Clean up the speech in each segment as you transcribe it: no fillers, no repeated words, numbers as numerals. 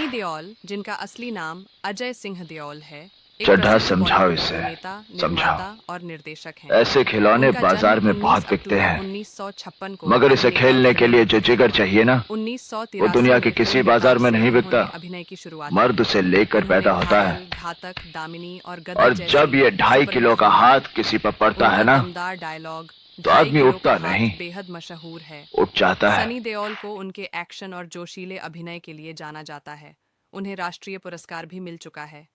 सनी देओल, जिनका असली नाम अजय सिंह देओल है, एक चड्ढा प्रसिद्ध समझाओ बॉलीवुड इसे। अभिनेता, समझाओ। निर्माता और निर्देशक हैं। ऐसे खिलौने उनका जन्म बाजार में 19 बहुत बिकते अक्टूबर हैं, 1956 को मगर इसे अभिनेता खेलने के लिए धर्मेंद्र जो के घर जिगर हुआ। चाहिए ना, वो 1983 दुनिया के में किसी फिल्म बाजार बेताब में से नहीं बिकता। उन्होंने अभिनय की शुरुआत की। मर्द उसे लेकर उन्होंने पैदा होता है, घायल, घातक, दामिनी और गदर और जब जैसी ये 2.5 सुपरहिट किलो का फिल्में दी। हाथ किसी पर पड़ता है उनका ना, दमदार डायलॉग तो ढाई आदमी किलो का उठता हाथ नहीं, बेहद मशहूर है। उठ जाता है। सनी देओल को उनके एक्शन और जोशीले अभिनय के लिए जाना जाता है। उन्हें राष्ट्रीय पुरस्कार भी मिल चुका है।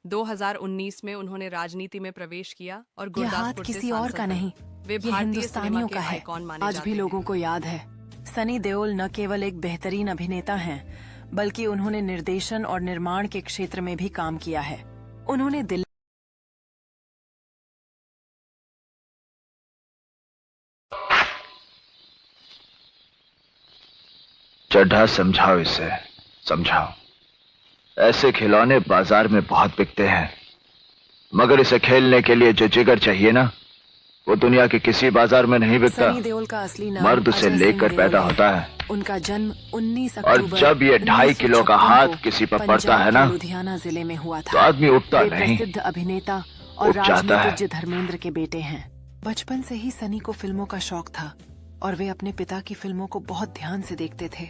2019 में उन्होंने राजनीति में प्रवेश किया और यह हाथ गुरदासपुर से किसी और सांसद का बने। नहीं, वे ये भारतीय सिनेमा हिंदुस्तानियों के का है। आइकॉन माने आज भी जाते लोगों हैं। को याद है। सनी देओल न केवल एक बेहतरीन अभिनेता हैं, बल्कि उन्होंने निर्देशन और निर्माण के क्षेत्र में भी काम किया है। उन्होंने दिल्ली चड्ढा समझाओ इसे। समझाओ। ऐसे खिलौने बाजार में बहुत बिकते हैं, मगर इसे खेलने के लिए जो जिगर चाहिए ना, वो दुनिया के किसी बाजार में नहीं बिकता। सनी देओल का असली नाम मर्द उसे अजय सिंह लेकर देओल पैदा है। होता है, उनका जन्म 19 और अक्टूबर जब ये 2.5 किलो का 1956 हाथ को किसी पर पड़ता पंजाब है के ना, लुधियाना जिले में हुआ तो था। आदमी उठता वे नहीं, प्रसिद्ध अभिनेता और उठ जाता है। राजनीतिज्ञ धर्मेंद्र के बेटे हैं। बचपन से ही सनी को फिल्मों का शौक था और वे अपने पिता की फिल्मों को बहुत ध्यान से देखते थे।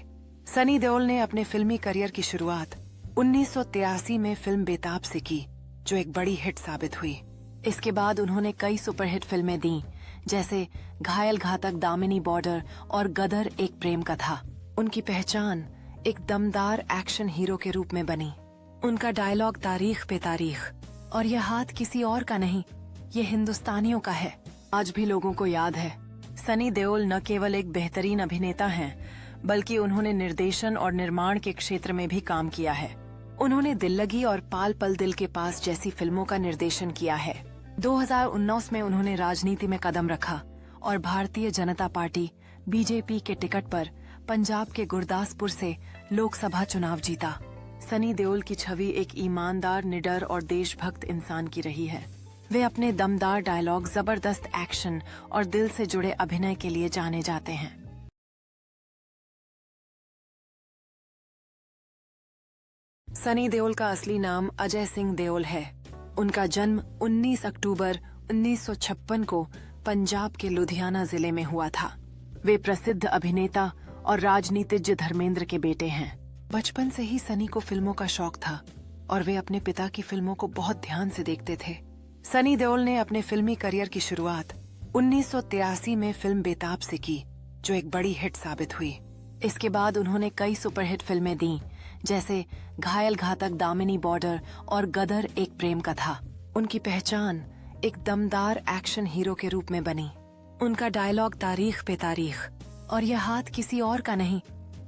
सनी देओल ने अपने फिल्मी करियर की शुरुआत 1983 में फिल्म बेताब से की, जो एक बड़ी हिट साबित हुई। इसके बाद उन्होंने कई सुपरहिट फिल्में दी, जैसे घायल, घातक, दामिनी, बॉर्डर और गदर एक प्रेम कथा। उनकी पहचान एक दमदार एक्शन हीरो के रूप में बनी। उनका डायलॉग तारीख पे तारीख, और यह हाथ किसी और का नहीं, ये हिंदुस्तानियों का है, आज भी लोगों को याद है। सनी देओल न केवल एक बेहतरीन अभिनेता हैं, बल्कि उन्होंने निर्देशन और निर्माण के क्षेत्र में भी काम किया है। उन्होंने दिल लगी और पाल पल दिल के पास जैसी फिल्मों का निर्देशन किया है। 2019 में उन्होंने राजनीति में कदम रखा और भारतीय जनता पार्टी बीजेपी के टिकट पर पंजाब के गुरदासपुर से लोकसभा चुनाव जीता। सनी देओल की छवि एक ईमानदार, निडर और देशभक्त इंसान की रही है। वे अपने दमदार डायलॉग, जबरदस्त एक्शन और दिल से जुड़े अभिनय के लिए जाने जाते हैं। सनी देओल का असली नाम अजय सिंह देओल है। उनका जन्म 19 अक्टूबर 1956 को पंजाब के लुधियाना जिले में हुआ था। वे प्रसिद्ध अभिनेता और राजनीतिज्ञ धर्मेंद्र के बेटे हैं। बचपन से ही सनी को फिल्मों का शौक था और वे अपने पिता की फिल्मों को बहुत ध्यान से देखते थे। सनी देओल ने अपने फिल्मी करियर की शुरुआत 1983 में फिल्म बेताब से की, जो एक बड़ी हिट साबित हुई। इसके बाद उन्होंने कई सुपरहिट फिल्में दी, जैसे घायल, घातक, दामिनी, बॉर्डर और गदर एक प्रेम कथा। उनकी पहचान एक दमदार एक्शन हीरो के रूप में बनी। उनका डायलॉग तारीख पे तारीख, और यह हाथ किसी और का नहीं,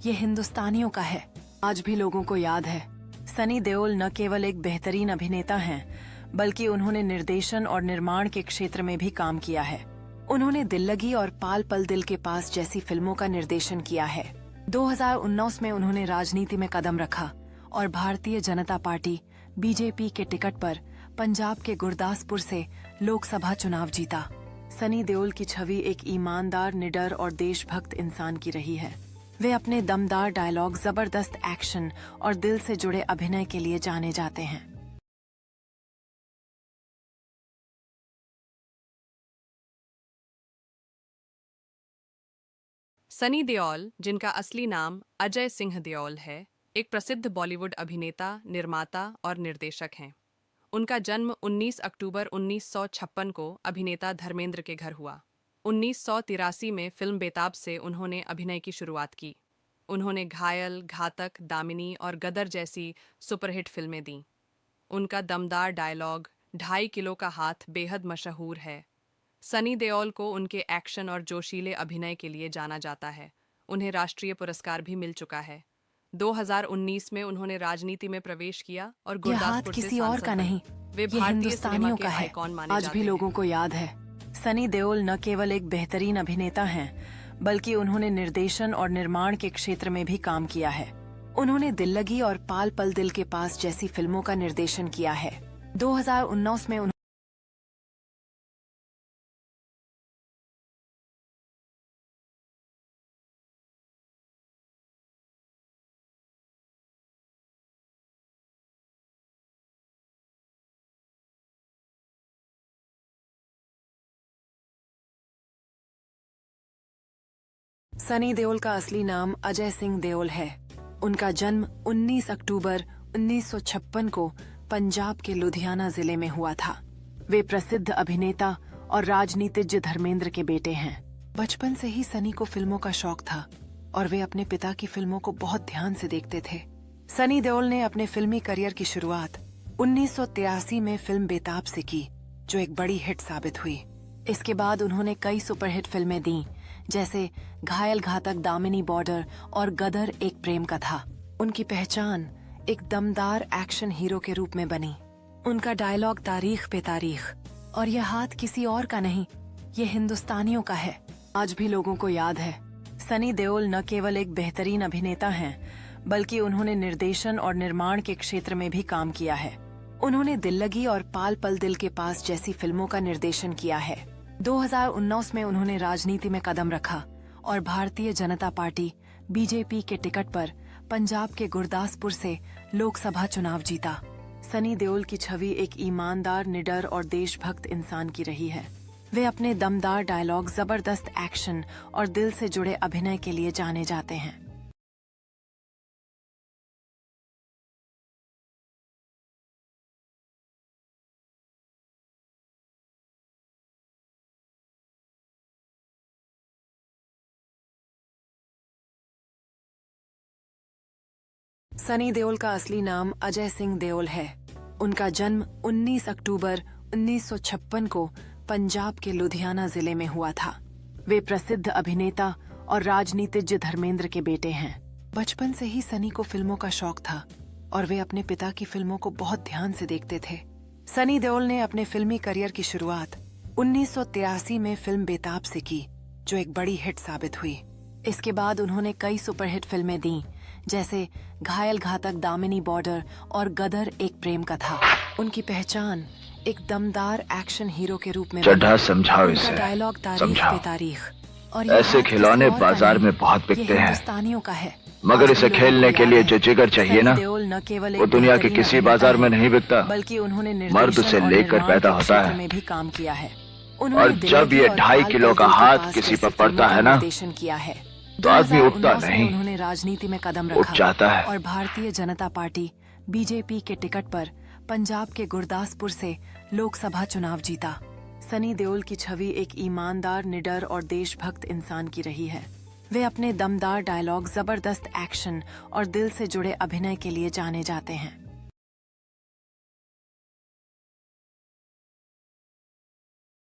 ये हिंदुस्तानियों का है, आज भी लोगों को याद है। सनी देओल न केवल एक बेहतरीन अभिनेता हैं, बल्कि उन्होंने निर्देशन और निर्माण के क्षेत्र में भी काम किया है। उन्होंने दिल लगी और पाल पल दिल के पास जैसी फिल्मों का निर्देशन किया है। 2019 में उन्होंने राजनीति में कदम रखा और भारतीय जनता पार्टी बीजेपी के टिकट पर पंजाब के गुरदासपुर से लोकसभा चुनाव जीता। सनी देओल की छवि एक ईमानदार, निडर और देशभक्त इंसान की रही है। वे अपने दमदार डायलॉग, जबरदस्त एक्शन और दिल से जुड़े अभिनय के लिए जाने जाते हैं। सनी देओल, जिनका असली नाम अजय सिंह देओल है, एक प्रसिद्ध बॉलीवुड अभिनेता, निर्माता और निर्देशक हैं। उनका जन्म 19 अक्टूबर 1956 को अभिनेता धर्मेंद्र के घर हुआ। 1983 में फिल्म बेताब से उन्होंने अभिनय की शुरुआत की। उन्होंने घायल, घातक, दामिनी और गदर जैसी सुपरहिट फिल्में दी। उनका दमदार डायलॉग ढाई किलो का हाथ बेहद मशहूर है। सनी देओल को उनके एक्शन और जोशीले अभिनय के लिए जाना जाता है। उन्हें राष्ट्रीय पुरस्कार भी मिल चुका है। 2019 में उन्होंने राजनीति में प्रवेश किया और यह हाथ गुरदासपुर से किसी और सांसद का बने। नहीं, वे ये भारतीय सिनेमा हिंदुस्तानियों के का है, आइकॉन माने आज जाते भी हैं। लोगों को याद है। सनी देओल न केवल एक बेहतरीन अभिनेता हैं, बल्कि उन्होंने निर्देशन और निर्माण के क्षेत्र में भी काम किया है। उन्होंने दिल लगी और पाल पल दिल के पास जैसी फिल्मों का निर्देशन किया है। 2019 में सनी देओल का असली नाम अजय सिंह देओल है। उनका जन्म 19 अक्टूबर 1956 को पंजाब के लुधियाना जिले में हुआ था। वे प्रसिद्ध अभिनेता और राजनीतिज्ञ धर्मेंद्र के बेटे हैं। बचपन से ही सनी को फिल्मों का शौक था और वे अपने पिता की फिल्मों को बहुत ध्यान से देखते थे। सनी देओल ने अपने फिल्मी करियर की शुरुआत 1983 में फिल्म बेताब से की, जो एक बड़ी हिट साबित हुई। इसके बाद उन्होंने कई सुपरहिट फिल्में दी, जैसे घायल घातक दामिनी बॉर्डर और गदर एक प्रेम कथा। उनकी पहचान एक दमदार एक्शन हीरो के रूप में बनी। उनका डायलॉग तारीख पे तारीख, और यह हाथ किसी और का नहीं, ये हिंदुस्तानियों का है, आज भी लोगों को याद है। सनी देओल न केवल एक बेहतरीन अभिनेता हैं, बल्कि उन्होंने निर्देशन और निर्माण के क्षेत्र में भी काम किया है। उन्होंने दिल लगी और पाल पल दिल के पास जैसी फिल्मों का निर्देशन किया है। 2019 में उन्होंने राजनीति में कदम रखा और भारतीय जनता पार्टी बीजेपी के टिकट पर पंजाब के गुरदासपुर से लोकसभा चुनाव जीता। सनी देओल की छवि एक ईमानदार, निडर और देशभक्त इंसान की रही है। वे अपने दमदार डायलॉग, जबरदस्त एक्शन और दिल से जुड़े अभिनय के लिए जाने जाते हैं। सनी देओल का असली नाम अजय सिंह देओल है। उनका जन्म 19 अक्टूबर 1956 को पंजाब के लुधियाना जिले में हुआ था। वे प्रसिद्ध अभिनेता और राजनीतिज्ञ धर्मेंद्र के बेटे हैं। बचपन से ही सनी को फिल्मों का शौक था और वे अपने पिता की फिल्मों को बहुत ध्यान से देखते थे। सनी देओल ने अपने फिल्मी करियर की शुरुआत 1983 में फिल्म बेताब से की, जो एक बड़ी हिट साबित हुई। इसके बाद उन्होंने कई सुपरहिट फिल्में दी, जैसे घायल घातक दामिनी बॉर्डर और गदर एक प्रेम कथा। उनकी पहचान एक दमदार एक्शन हीरो के रूप में चड्ढा समझाओ उनका इसे, डायलॉग तारीख समझाओ। पे तारीख, और ये ऐसे हाथ खिलौने किसी और का बाजार नहीं, में बहुत ये बिकते हैं, हिंदुस्तानियों का है, मगर आज इसे भी लोगों खेलने को के याद लिए है। जो जिगर चाहिए ना, सनी देओल न केवल वो एक दुनिया के बेहतरीन किसी अभिनेता बाजार में हैं, नहीं बिकता। बल्कि उन्होंने मर्द निर्देशन उसे और लेकर निर्माण पैदा के होता क्षेत्र है। में भी काम किया है। और उन्होंने जब दिल्लगी ये और 2.5 पाल किलो पल का दिल के हाथ पास किसी जैसी पर पड़ता फिल्मों का है ना, निर्देशन किया है। तो आदमी उठता 2019 में नहीं, उन्होंने राजनीति में कदम उठ रखा जाता है। और भारतीय जनता पार्टी बीजेपी के टिकट पर पंजाब के गुरदासपुर से लोकसभा चुनाव जीता। सनी देओल की छवि एक ईमानदार, निडर और देशभक्त इंसान की रही है। वे अपने दमदार डायलॉग, जबरदस्त एक्शन और दिल से जुड़े अभिनय के लिए जाने जाते हैं।